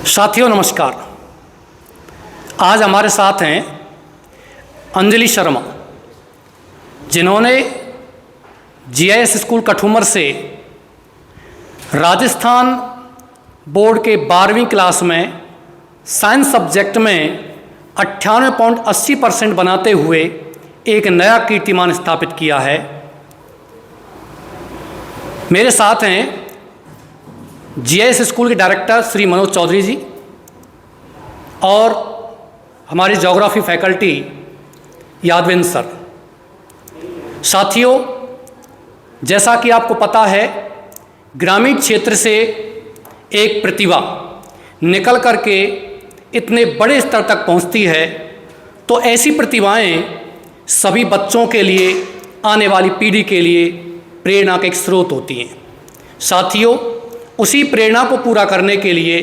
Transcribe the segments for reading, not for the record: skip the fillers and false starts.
साथियों नमस्कार। आज हमारे साथ हैं अंजलि शर्मा, जिन्होंने जीआईएस स्कूल कठूमर से राजस्थान बोर्ड के 12वीं क्लास में साइंस सब्जेक्ट में 98.80% बनाते हुए एक नया कीर्तिमान स्थापित किया है। मेरे साथ हैं जीआईएस स्कूल के डायरेक्टर श्री मनोज चौधरी जी और हमारी ज्योग्राफी फैकल्टी यादवेंद्र सर। साथियों, जैसा कि आपको पता है, ग्रामीण क्षेत्र से एक प्रतिभा निकल करके इतने बड़े स्तर तक पहुंचती है, तो ऐसी प्रतिभाएं सभी बच्चों के लिए, आने वाली पीढ़ी के लिए प्रेरणा का एक स्रोत होती हैं। साथियों, उसी प्रेरणा को पूरा करने के लिए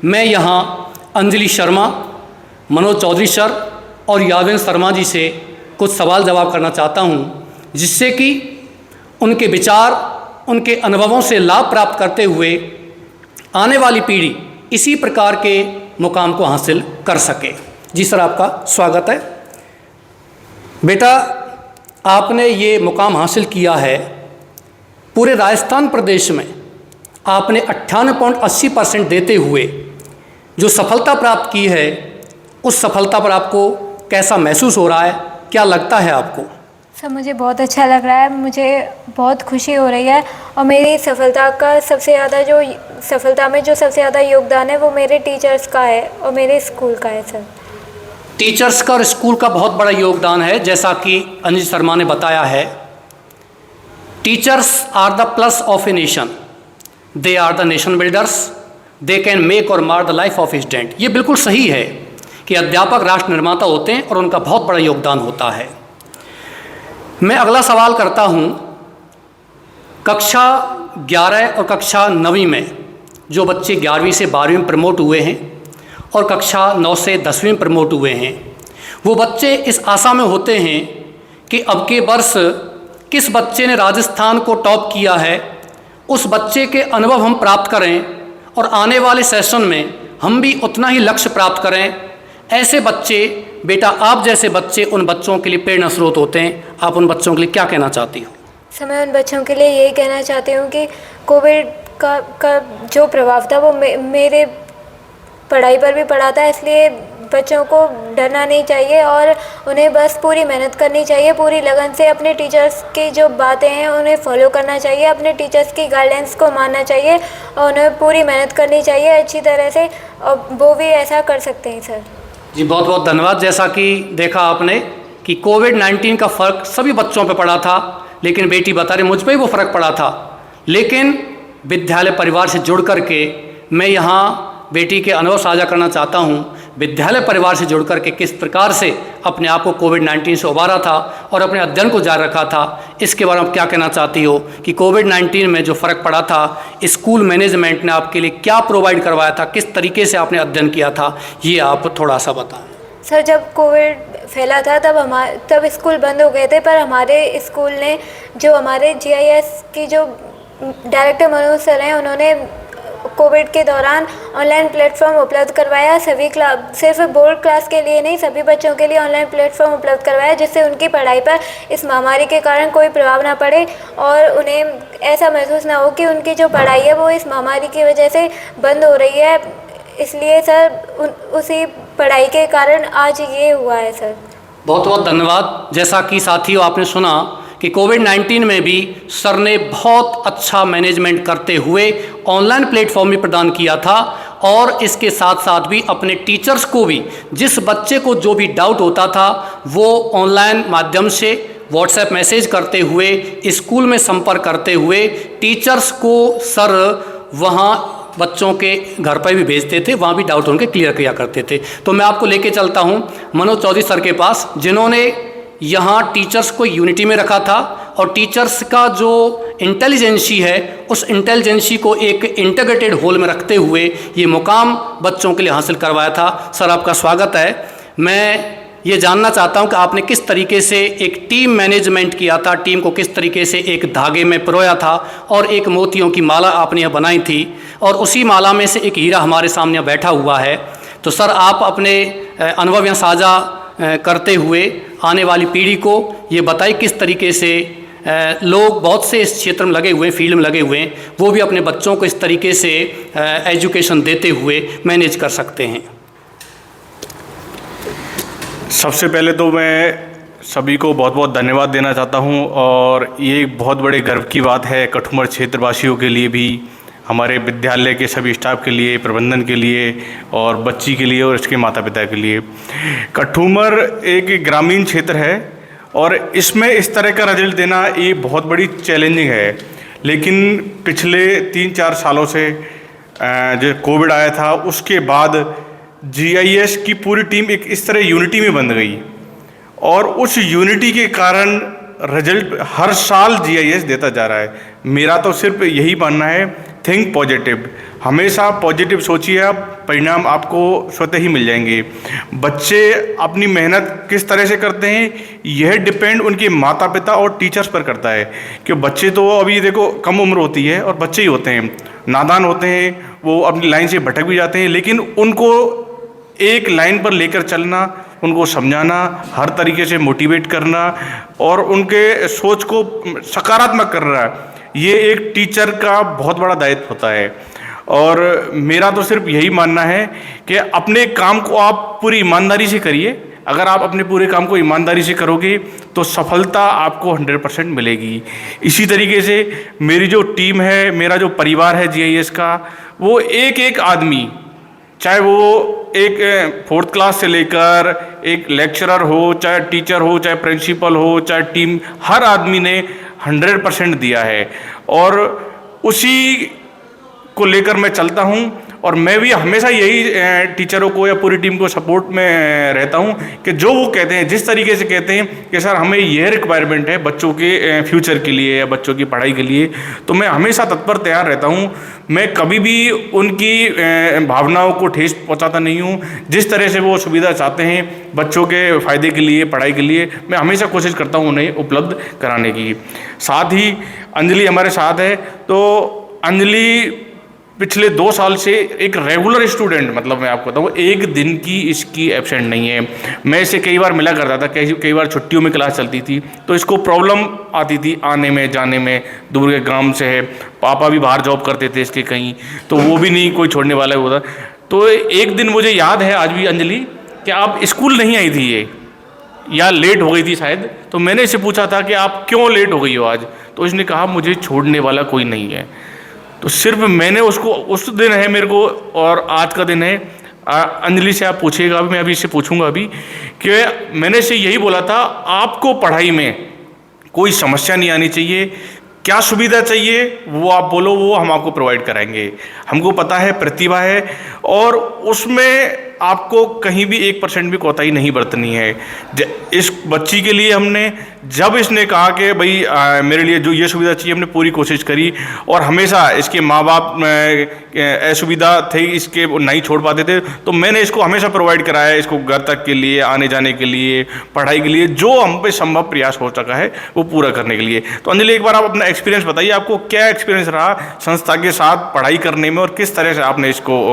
मैं यहाँ अंजलि शर्मा, मनोज चौधरी सर और यादवेंद्र शर्मा जी से कुछ सवाल जवाब करना चाहता हूँ, जिससे कि उनके विचार, उनके अनुभवों से लाभ प्राप्त करते हुए आने वाली पीढ़ी इसी प्रकार के मुकाम को हासिल कर सके। जी सर, आपका स्वागत है। बेटा, आपने ये मुकाम हासिल किया है। पूरे राजस्थान प्रदेश में आपने 98.80% देते हुए जो सफलता प्राप्त की है, उस सफलता पर आपको कैसा महसूस हो रहा है? क्या लगता है आपको? सर, मुझे बहुत अच्छा लग रहा है, मुझे बहुत खुशी हो रही है। और मेरी सफलता का सबसे ज़्यादा योगदान है वो मेरे टीचर्स का है और मेरे स्कूल का है। सर, टीचर्स का और स्कूल का बहुत बड़ा योगदान है। जैसा कि अंजलि शर्मा ने बताया है, teachers are the plus of a nation, they are the nation builders, they can make or mar the life of student. ये बिल्कुल सही है कि अध्यापक राष्ट्र निर्माता होते हैं और उनका बहुत बड़ा योगदान होता है। मैं अगला सवाल करता हूँ। कक्षा 11 और कक्षा 9वीं में जो बच्चे 11वीं से 12वीं में प्रमोट हुए हैं और कक्षा 9 से 10वीं में प्रमोट हुए हैं, वो बच्चे इस आशा में होते हैं कि अब के वर्ष किस बच्चे ने राजस्थान को टॉप किया है, उस बच्चे के अनुभव हम प्राप्त करें और आने वाले सेशन में हम भी उतना ही लक्ष्य प्राप्त करें। ऐसे बच्चे, बेटा आप जैसे बच्चे उन बच्चों के लिए प्रेरणा स्रोत होते हैं। आप उन बच्चों के लिए क्या कहना चाहती हो? सर, मैं उन बच्चों के लिए यही कहना चाहती हूँ कि कोविड का जो प्रभाव था वो मेरे पढ़ाई पर भी पड़ा था, इसलिए बच्चों को डरना नहीं चाहिए और उन्हें बस पूरी मेहनत करनी चाहिए, पूरी लगन से अपने टीचर्स की जो बातें हैं उन्हें फॉलो करना चाहिए, अपने टीचर्स की गाइडेंस को मानना चाहिए और उन्हें पूरी मेहनत करनी चाहिए अच्छी तरह से, और वो भी ऐसा कर सकते हैं। सर जी, बहुत बहुत धन्यवाद। जैसा कि देखा आपने कि कोविड-19 का फ़र्क सभी बच्चों पे पड़ा था, लेकिन बेटी बता रही मुझ पर ही वो फ़र्क पड़ा था, लेकिन विद्यालय परिवार से जुड़ करके मैं यहाँ बेटी के अनुभव साझा करना चाहता हूँ। विद्यालय परिवार से जुड़ करके किस प्रकार से अपने आप को कोविड-19 से उबारा था और अपने अध्ययन को जारी रखा था, इसके बारे में क्या कहना चाहती हो कि कोविड-19 में जो फ़र्क पड़ा था, स्कूल मैनेजमेंट ने आपके लिए क्या प्रोवाइड करवाया था, किस तरीके से आपने अध्ययन किया था, ये आप थोड़ा सा बताएं। सर, जब कोविड फैला था तब स्कूल बंद हो गए थे, पर हमारे स्कूल ने, जो हमारे जीआईएस की जो डायरेक्टर मनोज सर हैं, उन्होंने कोविड के दौरान ऑनलाइन प्लेटफॉर्म उपलब्ध करवाया। सभी सिर्फ बोर्ड क्लास के लिए नहीं, सभी बच्चों के लिए ऑनलाइन प्लेटफॉर्म उपलब्ध करवाया, जिससे उनकी पढ़ाई पर इस महामारी के कारण कोई प्रभाव ना पड़े और उन्हें ऐसा महसूस ना हो कि उनकी जो पढ़ाई है वो इस महामारी की वजह से बंद हो रही है। इसलिए सर, उसी पढ़ाई के कारण आज ये हुआ है। सर, बहुत बहुत धन्यवाद। जैसा कि साथियों आपने सुना कि कोविड-19 में भी सर ने बहुत अच्छा मैनेजमेंट करते हुए ऑनलाइन प्लेटफॉर्म भी प्रदान किया था और इसके साथ साथ भी अपने टीचर्स को भी, जिस बच्चे को जो भी डाउट होता था, वो ऑनलाइन माध्यम से व्हाट्सएप मैसेज करते हुए, स्कूल में संपर्क करते हुए टीचर्स को सर वहाँ बच्चों के घर पर भी भेजते थे, वहाँ भी डाउट उनके क्लियर किया करते थे। तो मैं आपको लेके चलता हूँ मनोज चौधरी सर के पास, जिन्होंने यहाँ टीचर्स को यूनिटी में रखा था और टीचर्स का जो इंटेलिजेंसी है, उस इंटेलिजेंसी को एक इंटीग्रेटेड होल में रखते हुए ये मुकाम बच्चों के लिए हासिल करवाया था। सर, आपका स्वागत है। मैं ये जानना चाहता हूं कि आपने किस तरीके से एक टीम मैनेजमेंट किया था, टीम को किस तरीके से एक धागे में पिरोया था और एक मोतियों की माला आपने यह बनाई थी और उसी माला में से एक हीरा हमारे सामने बैठा हुआ है। तो सर, आप अपने अनुभव यहाँ साझा करते हुए आने वाली पीढ़ी को ये बताइए किस तरीके से लोग बहुत से इस क्षेत्र में लगे हुए हैं, फील्ड में लगे हुए हैं, वो भी अपने बच्चों को इस तरीके से एजुकेशन देते हुए मैनेज कर सकते हैं। सबसे पहले तो मैं सभी को बहुत बहुत धन्यवाद देना चाहता हूं और ये एक बहुत बड़े गर्व की बात है कठुमर क्षेत्रवासियों के लिए भी, हमारे विद्यालय के सभी स्टाफ के लिए, प्रबंधन के लिए और बच्ची के लिए और इसके माता पिता के लिए। कठुमर एक ग्रामीण क्षेत्र है और इसमें इस तरह का रिजल्ट देना ये बहुत बड़ी चैलेंजिंग है। लेकिन पिछले 3-4 सालों से जो कोविड आया था उसके बाद GIS की पूरी टीम एक इस तरह यूनिटी में बंध गई और उस यूनिटी के कारण रिजल्ट हर साल GIS देता जा रहा है। मेरा तो सिर्फ यही मानना है, थिंक पॉजिटिव, हमेशा पॉजिटिव सोचिए, आप परिणाम आपको स्वतः ही मिल जाएंगे। बच्चे अपनी मेहनत किस तरह से करते हैं यह डिपेंड उनके माता पिता और टीचर्स पर करता है। कि बच्चे तो अभी देखो कम उम्र होती है और बच्चे ही होते हैं, नादान होते हैं, वो अपनी लाइन से भटक भी जाते हैं, लेकिन उनको एक लाइन पर लेकर चलना, उनको समझाना, हर तरीके से मोटिवेट करना और उनके सोच को सकारात्मक करना, ये एक टीचर का बहुत बड़ा दायित्व होता है। और मेरा तो सिर्फ यही मानना है कि अपने काम को आप पूरी ईमानदारी से करिए। अगर आप अपने पूरे काम को ईमानदारी से करोगे तो सफलता आपको 100% मिलेगी। इसी तरीके से मेरी जो टीम है, मेरा जो परिवार है GIS का, वो एक एक आदमी, चाहे वो एक 4th क्लास से लेकर एक लेक्चरर हो, चाहे टीचर हो, चाहे प्रिंसिपल हो, चाहे टीम, हर आदमी ने 100% दिया है और उसी को लेकर मैं चलता हूं। और मैं भी हमेशा यही टीचरों को या पूरी टीम को सपोर्ट में रहता हूं कि जो वो कहते हैं, जिस तरीके से कहते हैं कि सर हमें यह रिक्वायरमेंट है बच्चों के फ्यूचर के लिए या बच्चों की पढ़ाई के लिए, तो मैं हमेशा तत्पर तैयार रहता हूं। मैं कभी भी उनकी भावनाओं को ठेस पहुंचाता नहीं हूं। जिस तरह से वो सुविधा चाहते हैं बच्चों के फ़ायदे के लिए, पढ़ाई के लिए, मैं हमेशा कोशिश करता हूं उन्हें उपलब्ध कराने की। साथ ही अंजलि हमारे साथ है, तो अंजलि पिछले 2 साल से एक रेगुलर स्टूडेंट, मतलब मैं आपको बताऊँ एक दिन की इसकी एब्सेंट नहीं है। मैं इसे कई बार मिला करता था, कई बार छुट्टियों में क्लास चलती थी तो इसको प्रॉब्लम आती थी आने में जाने में, दूर के गांव से है, पापा भी बाहर जॉब करते थे इसके कहीं, तो वो भी नहीं कोई छोड़ने वाला होता। तो एक दिन मुझे याद है आज भी अंजलि कि आप स्कूल नहीं आई थी ये, या लेट हो गई थी शायद, तो मैंने इसे पूछा था कि आप क्यों लेट हो गई हो आज, तो इसने कहा मुझे छोड़ने वाला कोई नहीं है। तो सिर्फ मैंने उसको, उस दिन है मेरे को और आज का दिन है, अंजलि से आप पूछिएगा, मैं अभी इससे पूछूंगा अभी, कि मैंने इसे यही बोला था आपको पढ़ाई में कोई समस्या नहीं आनी चाहिए, क्या सुविधा चाहिए वो आप बोलो, वो हम आपको प्रोवाइड कराएंगे। हमको पता है प्रतिभा है और उसमें आपको कहीं भी 1% भी कोताही नहीं बरतनी है। इस बच्ची के लिए हमने, जब इसने कहा कि भाई मेरे लिए जो ये सुविधा चाहिए, हमने पूरी कोशिश करी और हमेशा इसके माँ बाप असुविधा थे, इसके नहीं छोड़ पाते थे, तो मैंने इसको हमेशा प्रोवाइड कराया, इसको घर तक के लिए, आने जाने के लिए, पढ़ाई के लिए, जो हम पे संभव प्रयास हो सका है वो पूरा करने के लिए। तो अंजलि एक बार आप अपना एक्सपीरियंस बताइए, आपको क्या एक्सपीरियंस रहा संस्था के साथ पढ़ाई करने में और किस तरह से आपने इसको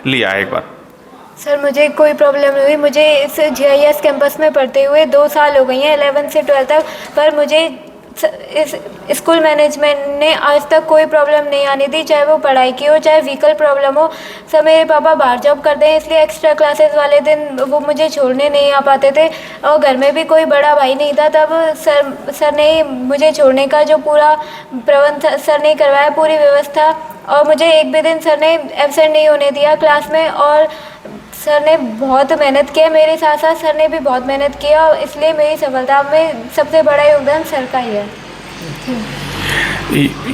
लिया है एक बार। सर मुझे कोई प्रॉब्लम नहीं हुई, मुझे इस GIS कैंपस में पढ़ते हुए 2 साल हो गई हैं 11 से 12 तक, पर मुझे इस स्कूल मैनेजमेंट ने आज तक कोई प्रॉब्लम नहीं आनी दी, चाहे वो पढ़ाई की हो, चाहे व्हीकल प्रॉब्लम हो। सब मेरे पापा बाहर जॉब करते हैं, इसलिए एक्स्ट्रा क्लासेस वाले दिन वो मुझे छोड़ने नहीं आ पाते थे और घर में भी कोई बड़ा भाई नहीं था, तब सर ने मुझे छोड़ने का जो पूरा प्रबंध सर ने करवाया, पूरी व्यवस्था, और मुझे एक भी दिन सर ने एब्सेंट नहीं होने दिया क्लास में। और सर ने बहुत मेहनत किया, मेरे साथ साथ सर ने भी बहुत मेहनत किया और इसलिए मेरी सफलता में सबसे बड़ा योगदान सर का ही है।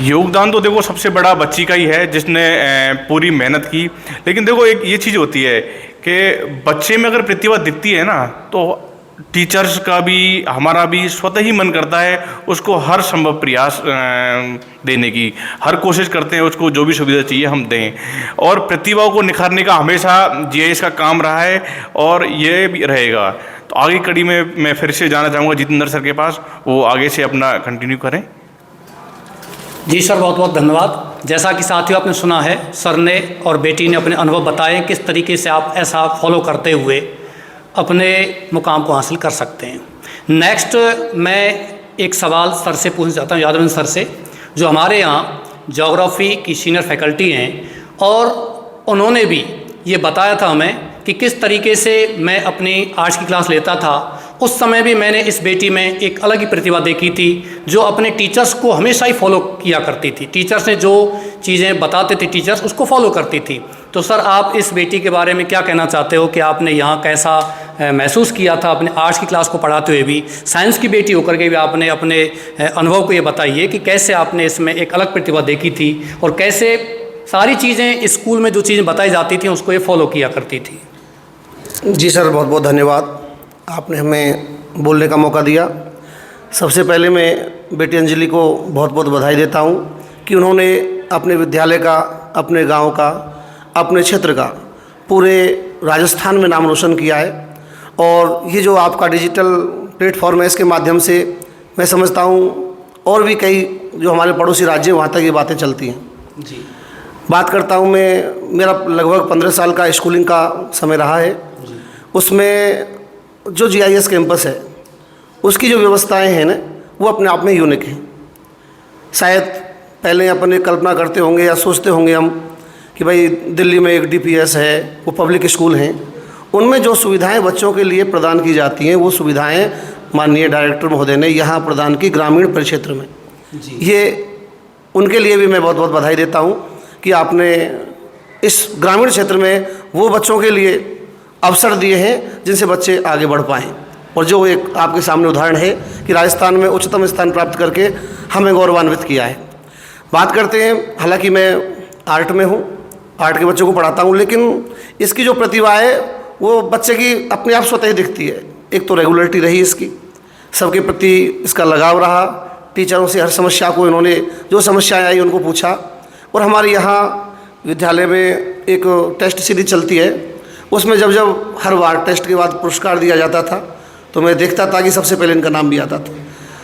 योगदान तो देखो सबसे बड़ा बच्ची का ही है जिसने पूरी मेहनत की। लेकिन देखो एक ये चीज़ होती है कि बच्चे में अगर प्रतिभा दिखती है ना, तो टीचर्स का भी हमारा भी स्वतः ही मन करता है उसको हर संभव प्रयास देने की, हर कोशिश करते हैं उसको जो भी सुविधा चाहिए हम दें। और प्रतिभाओं को निखारने का हमेशा जीआईएस का काम रहा है और ये भी रहेगा। तो आगे कड़ी में मैं फिर से जाना चाहूँगा जितेंद्र सर के पास, वो आगे से अपना कंटिन्यू करें। जी सर, बहुत बहुत धन्यवाद। जैसा कि साथियों आपने सुना है, सर ने और बेटी ने अपने अनुभव बताए किस तरीके से आप ऐसा फॉलो करते हुए अपने मुकाम को हासिल कर सकते हैं। नेक्स्ट मैं एक सवाल सर से पूछना चाहता हूँ, यादवंत सर से, जो हमारे यहाँ ज्योग्राफी की सीनियर फैकल्टी हैं, और उन्होंने भी ये बताया था हमें कि किस तरीके से मैं अपनी आर्ट्स की क्लास लेता था। उस समय भी मैंने इस बेटी में एक अलग ही प्रतिभा देखी थी, जो अपने टीचर्स को हमेशा ही फॉलो किया करती थी। टीचर्स ने जो चीज़ें बताते थे टीचर्स उसको फॉलो करती थी। तो सर, आप इस बेटी के बारे में क्या कहना चाहते हो कि आपने यहाँ कैसा महसूस किया था अपने आर्ट्स की क्लास को पढ़ाते हुए भी, साइंस की बेटी होकर के भी आपने अपने अनुभव को ये बताइए कि कैसे आपने इसमें एक अलग प्रतिभा देखी थी और कैसे सारी चीज़ें स्कूल में जो चीज़ें बताई जाती थी उसको ये फॉलो किया करती थी। जी सर, बहुत बहुत धन्यवाद, आपने हमें बोलने का मौका दिया। सबसे पहले मैं बेटी अंजलि को बहुत बहुत बधाई देता हूँ कि उन्होंने अपने विद्यालय का, अपने गांव का, अपने क्षेत्र का, पूरे राजस्थान में नाम रोशन किया है। और ये जो आपका डिजिटल प्लेटफॉर्म है, इसके माध्यम से मैं समझता हूँ और भी कई जो हमारे पड़ोसी राज्य हैं वहाँ तक ये बातें चलती हैं। जी, बात करता हूँ मैं, मेरा लगभग 15 साल का स्कूलिंग का समय रहा है। उसमें जो जीआईएस कैंपस है उसकी जो व्यवस्थाएं हैं ना, वो अपने आप में यूनिक हैं। शायद पहले अपने कल्पना करते होंगे या सोचते होंगे हम कि भाई दिल्ली में एक डीपीएस है, वो पब्लिक स्कूल हैं, उनमें जो सुविधाएं बच्चों के लिए प्रदान की जाती हैं वो सुविधाएं माननीय डायरेक्टर महोदय ने यहाँ प्रदान की ग्रामीण परिक्षेत्र में। ये उनके लिए भी मैं बहुत बहुत बधाई देता हूँ कि आपने इस ग्रामीण क्षेत्र में वो बच्चों के लिए अवसर दिए हैं जिनसे बच्चे आगे बढ़ पाएँ। और जो एक आपके सामने उदाहरण है कि राजस्थान में उच्चतम स्थान प्राप्त करके हमें गौरवान्वित किया है। बात करते हैं, हालांकि मैं आर्ट में हूँ, आर्ट के बच्चों को पढ़ाता हूँ, लेकिन इसकी जो प्रतिभा है वो बच्चे की अपने आप स्वतः ही दिखती है। एक तो रेगुलरिटी रही इसकी, सबके प्रति इसका लगाव रहा, टीचरों से हर समस्या को इन्होंने, जो समस्याएँ आई उनको पूछा। और हमारे यहाँ विद्यालय में एक टेस्ट सीरीज चलती है, उसमें जब जब हर बार टेस्ट के बाद पुरस्कार दिया जाता था तो मैं देखता था कि सबसे पहले इनका नाम भी आता था।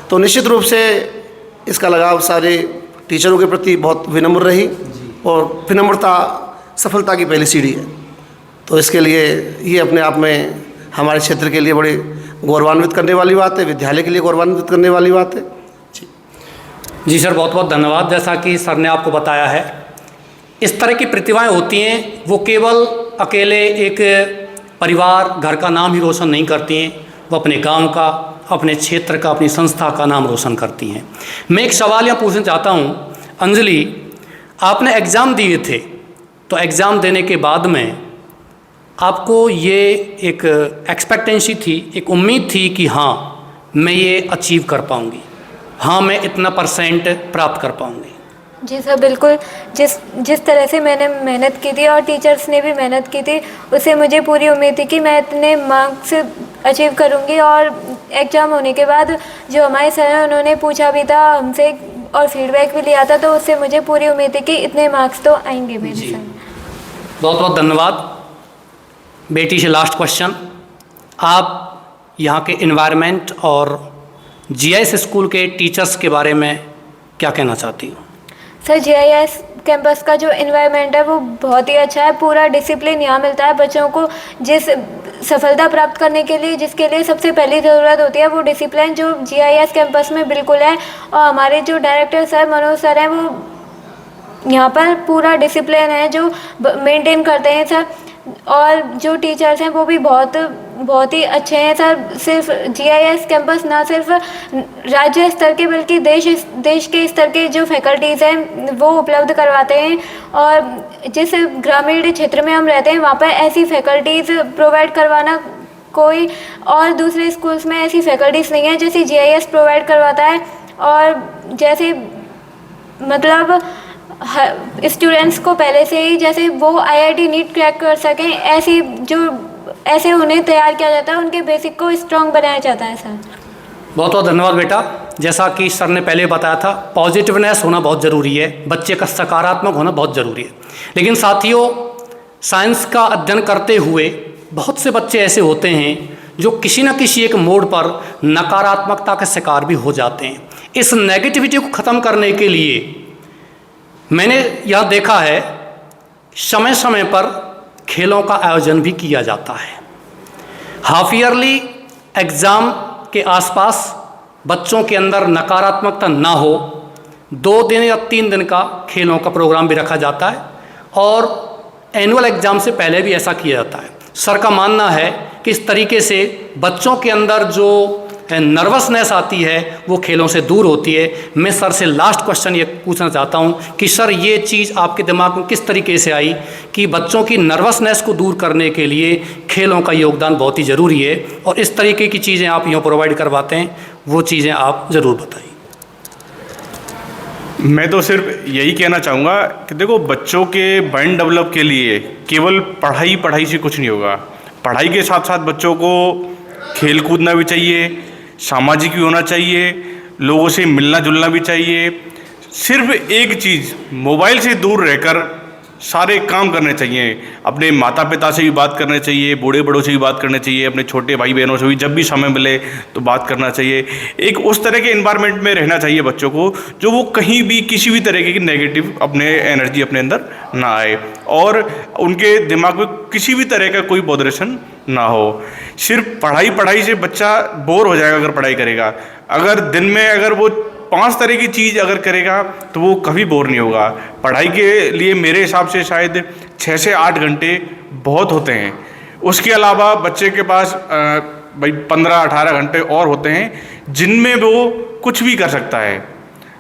तो निश्चित रूप से इसका लगाव सारे टीचरों के प्रति बहुत विनम्र रही, और विनम्रता सफलता की पहली सीढ़ी है। तो इसके लिए ये अपने आप में हमारे क्षेत्र के लिए बड़ी गौरवान्वित करने वाली बात है, विद्यालय के लिए गौरवान्वित करने वाली बात है। जी सर, बहुत बहुत धन्यवाद। जैसा कि सर ने आपको बताया है, इस तरह की प्रतिभाएं होती हैं, वो केवल अकेले एक परिवार, घर का नाम ही रोशन नहीं करती हैं, वो अपने गांव का, अपने क्षेत्र का, अपनी संस्था का नाम रोशन करती हैं। मैं एक सवाल यहाँ पूछना चाहता हूँ, अंजलि, आपने एग्ज़ाम दिए थे, तो एग्ज़ाम देने के बाद में आपको ये एक एक्सपेक्टेंसी थी, एक उम्मीद थी कि हाँ मैं ये अचीव कर पाऊँगी, हाँ मैं इतना % प्राप्त कर पाऊँगी? जी सर, बिल्कुल। जिस तरह से मैंने मेहनत की थी और टीचर्स ने भी मेहनत की थी, उससे मुझे पूरी उम्मीद थी कि मैं इतने मार्क्स अचीव करूंगी। और एग्ज़ाम होने के बाद जो हमारे सर हैं उन्होंने पूछा भी था हमसे और फीडबैक भी लिया था, तो उससे मुझे पूरी उम्मीद थी कि इतने मार्क्स तो आएंगे मेरे सर। बहुत बहुत धन्यवाद। बेटी से लास्ट क्वेश्चन, आप यहाँ के इन्वायरमेंट और जीआईएस स्कूल के टीचर्स के बारे में क्या कहना चाहती हूँ? सर, जीआईएस कैंपस का जो एनवायरनमेंट है वो बहुत ही अच्छा है। पूरा डिसिप्लिन यहाँ मिलता है बच्चों को। जिस सफलता प्राप्त करने के लिए, जिसके लिए सबसे पहली ज़रूरत होती है, वो डिसिप्लिन जो जीआईएस कैंपस में बिल्कुल है। और हमारे जो डायरेक्टर सर मनोज सर हैं, वो यहाँ पर पूरा डिसिप्लिन है जो मेंटेन करते हैं सर। और जो टीचर्स हैं वो भी बहुत ही अच्छे हैं सर। सिर्फ जीआईएस कैंपस ना सिर्फ राज्य स्तर के बल्कि देश के स्तर के जो फैकल्टीज़ हैं वो उपलब्ध करवाते हैं। और जिस ग्रामीण क्षेत्र में हम रहते हैं वहाँ पर ऐसी फैकल्टीज़ प्रोवाइड करवाना, कोई और दूसरे स्कूल्स में ऐसी फैकल्टीज़ नहीं है जैसी जीआईएस प्रोवाइड करवाता है। और जैसे मतलब स्टूडेंट्स को पहले से ही जैसे वो आईआईटी नीट क्रैक कर सकें, ऐसी जो ऐसे उन्हें तैयार किया जाता है, उनके बेसिक को स्ट्रॉन्ग बनाया जाता है सर। बहुत बहुत धन्यवाद बेटा। जैसा कि सर ने पहले बताया था, पॉजिटिवनेस होना बहुत ज़रूरी है, बच्चे का सकारात्मक होना बहुत ज़रूरी है। लेकिन साथियों, साइंस का अध्ययन करते हुए बहुत से बच्चे ऐसे होते हैं जो किसी न किसी एक मोड़ पर नकारात्मकता का शिकार भी हो जाते हैं। इस नेगेटिविटी को ख़त्म करने के लिए मैंने यह देखा है, समय समय पर खेलों का आयोजन भी किया जाता है। हाफ ईयरली एग्ज़ाम के आसपास बच्चों के अंदर नकारात्मकता ना हो, 2 दिन या 3 दिन का खेलों का प्रोग्राम भी रखा जाता है और एनुअल एग्ज़ाम से पहले भी ऐसा किया जाता है। सर का मानना है कि इस तरीके से बच्चों के अंदर जो नर्वसनेस आती है वो खेलों से दूर होती है। मैं सर से लास्ट क्वेश्चन ये पूछना चाहता हूँ कि सर, ये चीज़ आपके दिमाग में किस तरीके से आई कि बच्चों की नर्वसनेस को दूर करने के लिए खेलों का योगदान बहुत ही ज़रूरी है, और इस तरीके की चीज़ें आप यहाँ प्रोवाइड करवाते हैं, वो चीज़ें आप ज़रूर बताइए। मैं तो सिर्फ यही कहना चाहूँगा कि देखो, बच्चों के ब्रेन डेवलप के लिए केवल पढ़ाई से कुछ नहीं होगा। पढ़ाई के साथ साथ बच्चों को खेल कूदना भी चाहिए, सामाजिक भी होना चाहिए, लोगों से मिलना जुलना भी चाहिए। सिर्फ एक चीज़, मोबाइल से दूर रहकर सारे काम करने चाहिए। अपने माता पिता से भी बात करने चाहिए, बूढ़े बड़ों से भी बात करने चाहिए, अपने छोटे भाई बहनों से भी जब भी समय मिले तो बात करना चाहिए। एक उस तरह के एनवायरनमेंट में रहना चाहिए बच्चों को जो वो कहीं भी किसी भी तरीके की नेगेटिव अपने एनर्जी अपने अंदर ना आए और उनके दिमाग में किसी भी तरह का कोई बॉदरेशन ना हो। सिर्फ पढ़ाई से बच्चा बोर हो जाएगा अगर पढ़ाई करेगा। अगर दिन में अगर वो 5 तरह की चीज़ अगर करेगा तो वो कभी बोर नहीं होगा। पढ़ाई के लिए मेरे हिसाब से शायद 6 से 8 घंटे बहुत होते हैं। उसके अलावा बच्चे के पास भाई 15-18 घंटे और होते हैं जिनमें वो कुछ भी कर सकता है।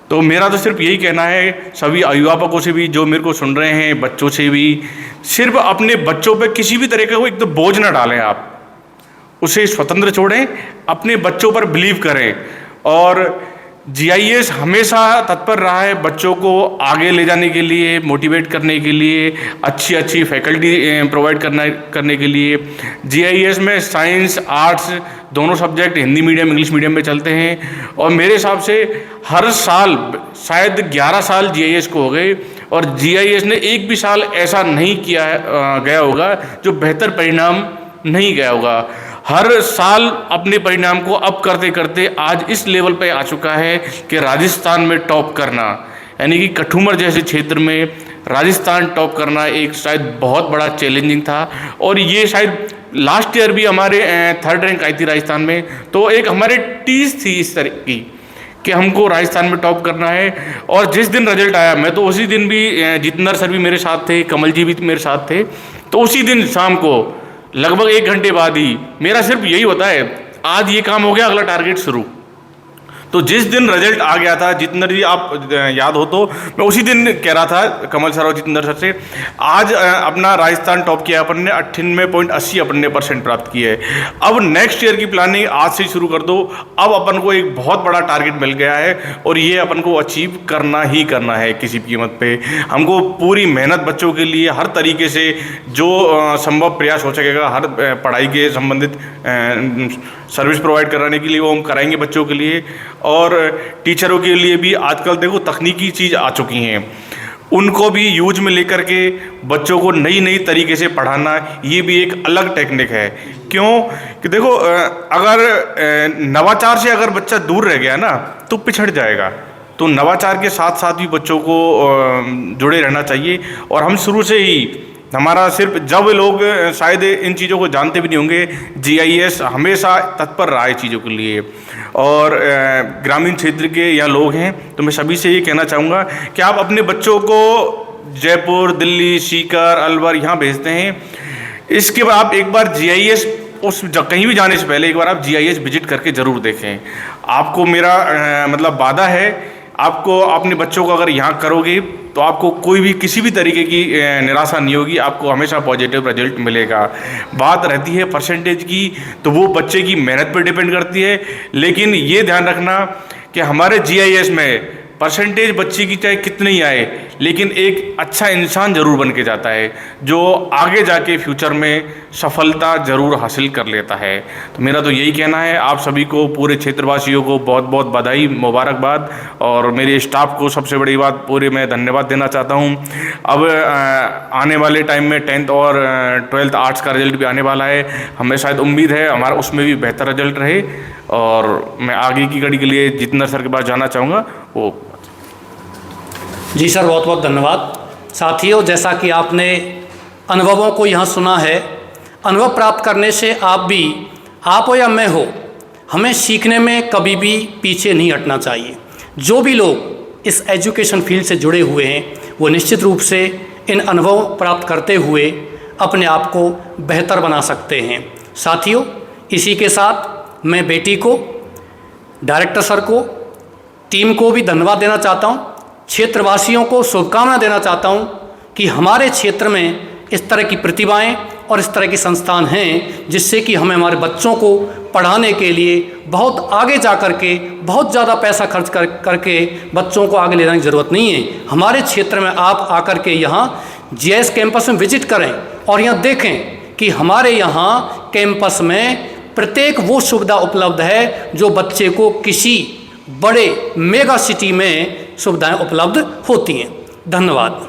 तो मेरा तो सिर्फ यही कहना है सभी अभिभावकों से भी, जो मेरे को सुन रहे हैं, बच्चों से भी, सिर्फ अपने बच्चों पे किसी भी तरह का वो एक तो बोझ ना डालें। आप उसे स्वतंत्र छोड़ें, अपने बच्चों पर बिलीव करें। और GIS हमेशा तत्पर रहा है बच्चों को आगे ले जाने के लिए, मोटिवेट करने के लिए, अच्छी फैकल्टी प्रोवाइड करने के लिए। GIS में साइंस आर्ट्स दोनों subject Hindi medium English medium में चलते हैं और मेरे हिसाब से हर साल शायद 11 साल GIS को हो गए और GIS ने एक भी साल ऐसा नहीं किया गया होगा जो बेहतर परिणाम नहीं गया होगा। हर साल अपने परिणाम को अप करते करते आज इस लेवल पे आ चुका है कि राजस्थान में टॉप करना, यानी कि कठुमर जैसे क्षेत्र में राजस्थान टॉप करना एक शायद बहुत बड़ा चैलेंजिंग था। और ये शायद लास्ट ईयर भी हमारे 3rd रैंक आई थी राजस्थान में। तो एक हमारे टीज थी इस तरह की कि हमको राजस्थान में टॉप करना है। और जिस दिन रिजल्ट आया, मैं तो उसी दिन भी, जितेंद्र सर भी मेरे साथ थे, कमल जी भी मेरे साथ थे, तो उसी दिन शाम को लगभग 1 घंटे बाद ही मेरा सिर्फ यही होता है, आज ये काम हो गया, अगला टारगेट शुरू। तो जिस दिन रिजल्ट आ गया था, जितेंद्र जी आप याद हो तो मैं उसी दिन कह रहा था कमल सर और जितेंद्र सर से, आज अपना राजस्थान टॉप किया अपन ने, 98.80 अपन ने % प्राप्त किया है। अब नेक्स्ट ईयर की प्लानिंग आज से शुरू कर दो। अब अपन को एक बहुत बड़ा टारगेट मिल गया है और ये अपन को अचीव करना ही करना है किसी भी कीमत पे। हमको पूरी मेहनत बच्चों के लिए हर तरीके से जो संभव प्रयास हो सकेगा, हर पढ़ाई के संबंधित सर्विस प्रोवाइड कराने के लिए वो हम कराएंगे बच्चों के लिए। और टीचरों के लिए भी आजकल देखो तकनीकी चीज़ आ चुकी हैं, उनको भी यूज में लेकर के बच्चों को नई तरीके से पढ़ाना, ये भी एक अलग टेक्निक है। क्यों कि देखो, अगर नवाचार से अगर बच्चा दूर रह गया ना तो पिछड़ जाएगा। तो नवाचार के साथ साथ भी बच्चों को जुड़े रहना चाहिए। और हम शुरू से ही, हमारा सिर्फ, जब लोग शायद इन चीज़ों को जानते भी नहीं होंगे, GIS हमेशा तत्पर रहा है चीज़ों के लिए। और ग्रामीण क्षेत्र के या लोग हैं तो मैं सभी से ये कहना चाहूँगा कि आप अपने बच्चों को जयपुर, दिल्ली, सीकर, अलवर यहाँ भेजते हैं, इसके बाद आप एक बार GIS कहीं भी जाने से पहले एक बार आप GIS विजिट करके ज़रूर देखें। आपको मेरा मतलब वादा है, आपको अपने बच्चों को अगर यहाँ करोगे तो आपको कोई भी किसी भी तरीके की निराशा नहीं होगी, आपको हमेशा पॉजिटिव रिजल्ट मिलेगा। बात रहती है परसेंटेज की, तो वो बच्चे की मेहनत पर डिपेंड करती है। लेकिन ये ध्यान रखना कि हमारे GIS में परसेंटेज बच्चे की चाहे कितनी ही आए, लेकिन एक अच्छा इंसान ज़रूर बन के जाता है जो आगे जाके फ्यूचर में सफलता ज़रूर हासिल कर लेता है। तो मेरा तो यही कहना है। आप सभी को, पूरे क्षेत्रवासियों को बहुत बहुत बधाई, मुबारकबाद, और मेरे स्टाफ को सबसे बड़ी बात पूरे मैं धन्यवाद देना चाहता हूँ। अब आने वाले टाइम में 10th और 12th आर्ट्स का रिजल्ट भी आने वाला है। हमें शायद उम्मीद है हमारा उसमें भी बेहतर रिजल्ट रहे, और मैं आगे की कड़ी के लिए जितेंद्र सर के पास जाना चाहूँगा वो। जी सर, बहुत बहुत धन्यवाद। साथियों, जैसा कि आपने अनुभवों को यहाँ सुना है, अनुभव प्राप्त करने से आप हो या मैं हो, हमें सीखने में कभी भी पीछे नहीं हटना चाहिए। जो भी लोग इस एजुकेशन फील्ड से जुड़े हुए हैं वो निश्चित रूप से इन अनुभव प्राप्त करते हुए अपने आप को बेहतर बना सकते हैं। साथियों, इसी के साथ मैं बेटी को, डायरेक्टर सर को, टीम को भी धन्यवाद देना चाहता हूँ। क्षेत्रवासियों को शुभकामना देना चाहता हूँ कि हमारे क्षेत्र में इस तरह की प्रतिभाएं और इस तरह की संस्थान हैं जिससे कि हमें हमारे बच्चों को पढ़ाने के लिए बहुत आगे जा कर के बहुत ज़्यादा पैसा खर्च करके बच्चों को आगे ले जाने की ज़रूरत नहीं है। हमारे क्षेत्र में आप आकर के यहाँ जीआईएस कैंपस में विजिट करें और यहाँ देखें कि हमारे यहाँ कैंपस में प्रत्येक वो सुविधा उपलब्ध है जो बच्चे को किसी बड़े मेगा सिटी में सुविधाएं उपलब्ध होती हैं। धन्यवाद।